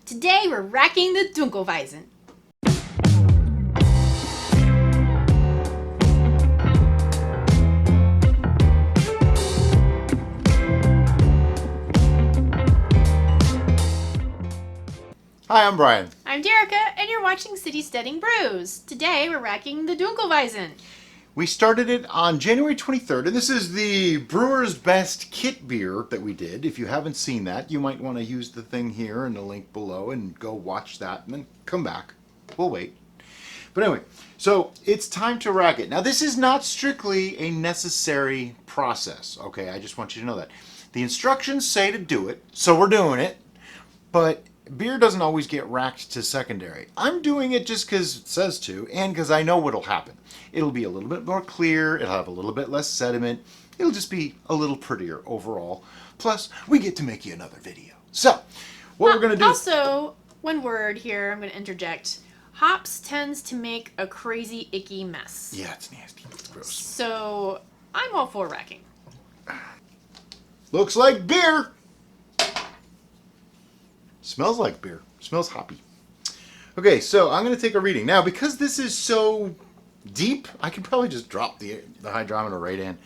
Today we're racking the Dunkelweizen. Hi, I'm Brian. I'm Derica, and you're watching City Steading Brews. Today we're racking the Dunkelweizen. We started it on January 23rd, and this is the Brewers Best Kit beer that we did. If you haven't seen that, you might want to use the thing here and the link below and go watch that and then come back. We'll wait. But anyway, so it's time to rack it. Now, this is not strictly a necessary process, okay? I just want you to know that. The instructions say to do it, so we're doing it, but beer doesn't always get racked to secondary. I'm doing it just because it says to, and because I know what'll happen. It'll be a little bit more clear, it'll have a little bit less sediment, it'll just be a little prettier overall. Plus, we get to make you another video. So, what we're going to do... Also, one word here, I'm going to interject. Hops tends to make a crazy, icky mess. Yeah, it's nasty. It's gross. So, I'm all for racking. Looks like beer! Smells like beer. Smells hoppy. Okay, so I'm going to take a reading. Now, because this is so deep, I could probably just drop the hydrometer right in.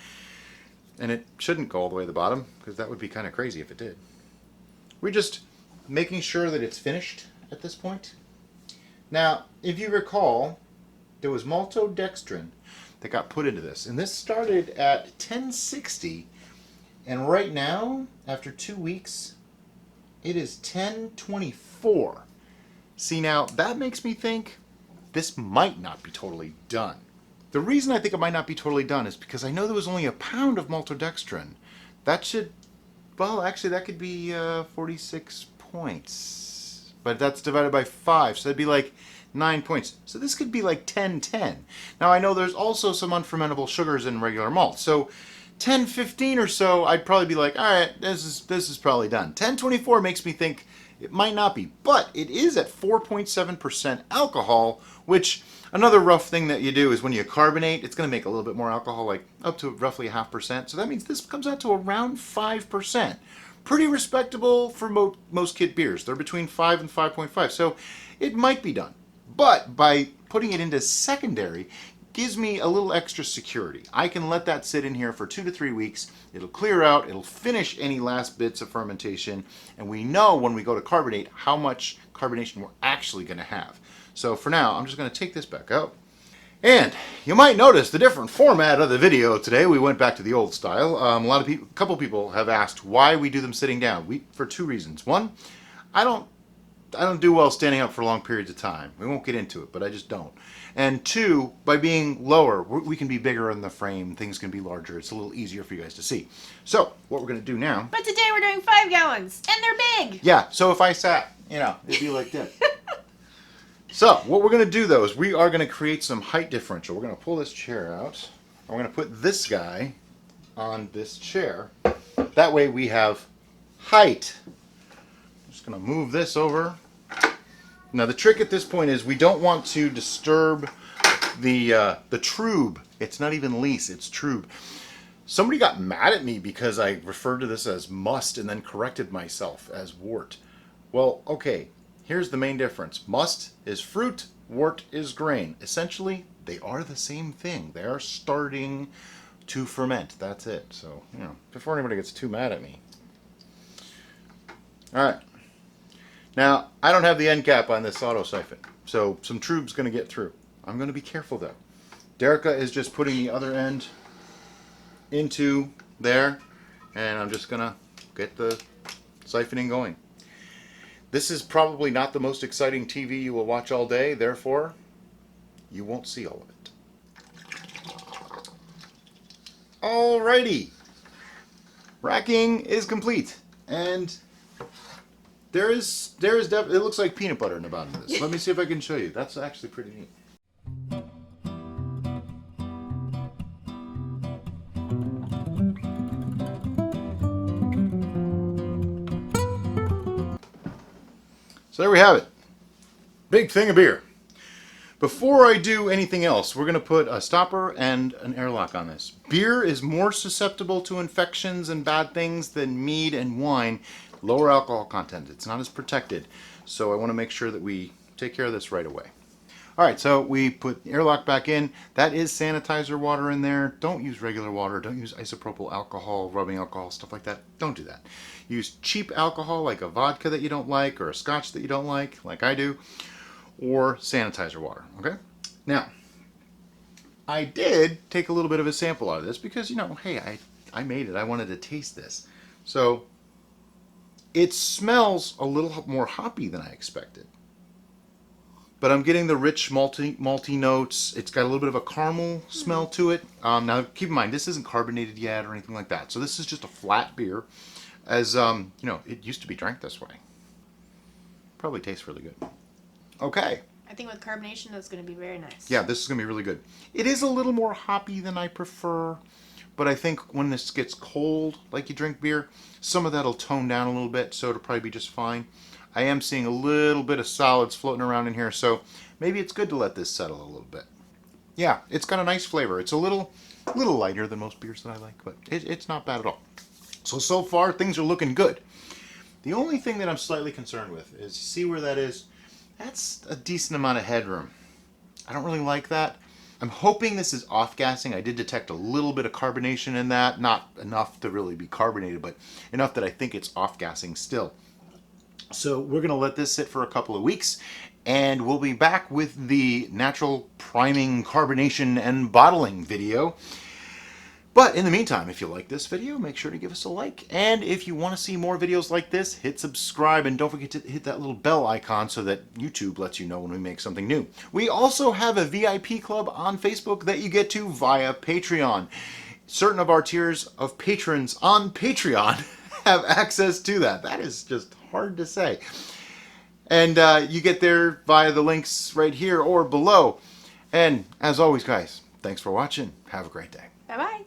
And it shouldn't go all the way to the bottom, because that would be kind of crazy if it did. We're just making sure that it's finished at this point. Now, if you recall, there was maltodextrin that got put into this. And this started at 1060. And right now, after 2 weeks, it is 1024. See, now, that makes me think this might not be totally done. The reason I think it might not be totally done is because I know there was only a pound of maltodextrin. That should, well, actually, that could be 46 points. But that's divided by 5, so that'd be like 9 points. So this could be like 1010. Now, I know there's also some unfermentable sugars in regular malt, so 10-15 or so, I'd probably be like, all right, this is probably done. 10-24 makes me think it might not be, but it is at 4.7% alcohol, which another rough thing that you do is when you carbonate, it's going to make a little bit more alcohol, like up to roughly 0.5%. So that means this comes out to around 5%. Pretty respectable for most kit beers. They're between 5 and 5.5, so it might be done. But by putting it into secondary, gives me a little extra security. I can let that sit in here for 2 to 3 weeks. It'll clear out, it'll finish any last bits of fermentation, and we know when we go to carbonate how much carbonation we're actually going to have. So for now, I'm just going to take this back out. And you might notice the different format of the video today. We went back to the old style. A couple people have asked why we do them sitting down. For 2 reasons. One, I don't do well standing up for long periods of time. We won't get into it, but I just don't. And 2, by being lower, we can be bigger in the frame. Things can be larger. It's a little easier for you guys to see. So, what we're going to do now... But today we're doing 5 gallons, and they're big! Yeah, so if I sat, it'd be like this. So, what we're going to do, though, is we are going to create some height differential. We're going to pull this chair out. We're going to put this guy on this chair. That way we have height. I'm just going to move this over. Now the trick at this point is we don't want to disturb the trube. It's not even lease, it's trube. Somebody got mad at me because I referred to this as must and then corrected myself as wort. Well, okay, here's the main difference. Must is fruit, wort is grain. Essentially, they are the same thing. They are starting to ferment. That's it. So, before anybody gets too mad at me. All right. Now, I don't have the end cap on this auto siphon, so some trube's going to get through. I'm going to be careful, though. Derica is just putting the other end into there, and I'm just going to get the siphoning going. This is probably not the most exciting TV you will watch all day, therefore, you won't see all of it. Alrighty. Racking is complete, and... There is definitely, it looks like peanut butter in the bottom of this. Let me see if I can show you. That's actually pretty neat. So there we have it. Big thing of beer. Before I do anything else, we're going to put a stopper and an airlock on this. Beer is more susceptible to infections and bad things than mead and wine. Lower alcohol content. It's not as protected. So I want to make sure that we take care of this right away. All right, so we put the airlock back in. That is sanitizer water in there. Don't use regular water. Don't use isopropyl alcohol, rubbing alcohol, stuff like that. Don't do that. Use cheap alcohol like a vodka that you don't like or a scotch that you don't like I do, or sanitizer water, okay? Now, I did take a little bit of a sample out of this because, you know, hey, I made it. I wanted to taste this. So it smells a little more hoppy than I expected. But I'm getting the rich malty notes. It's got a little bit of a caramel smell to it. Now, keep in mind, this isn't carbonated yet or anything like that. So this is just a flat beer. As, you know, it used to be drank this way. Probably tastes really good. Okay. I think with carbonation, that's going to be very nice. Yeah, this is going to be really good. It is a little more hoppy than I prefer. But I think when this gets cold, like you drink beer, some of that will tone down a little bit. So it'll probably be just fine. I am seeing a little bit of solids floating around in here, so maybe it's good to let this settle a little bit. Yeah, it's got a nice flavor. It's a little lighter than most beers that I like, but it's not bad at all. So far, things are looking good. The only thing that I'm slightly concerned with is, see where that is? That's a decent amount of headroom. I don't really like that. I'm hoping this is off-gassing. I did detect a little bit of carbonation in that. Not enough to really be carbonated, but enough that I think it's off-gassing still. So we're going to let this sit for a couple of weeks, and we'll be back with the natural priming, carbonation, and bottling video. But in the meantime, if you like this video, make sure to give us a like. And if you want to see more videos like this, hit subscribe, and don't forget to hit that little bell icon so that YouTube lets you know when we make something new. We also have a VIP club on Facebook that you get to via Patreon. Certain of our tiers of patrons on Patreon have access to that. That is just hard to say. And you get there via the links right here or below. And as always, guys, thanks for watching. Have a great day. Bye-bye.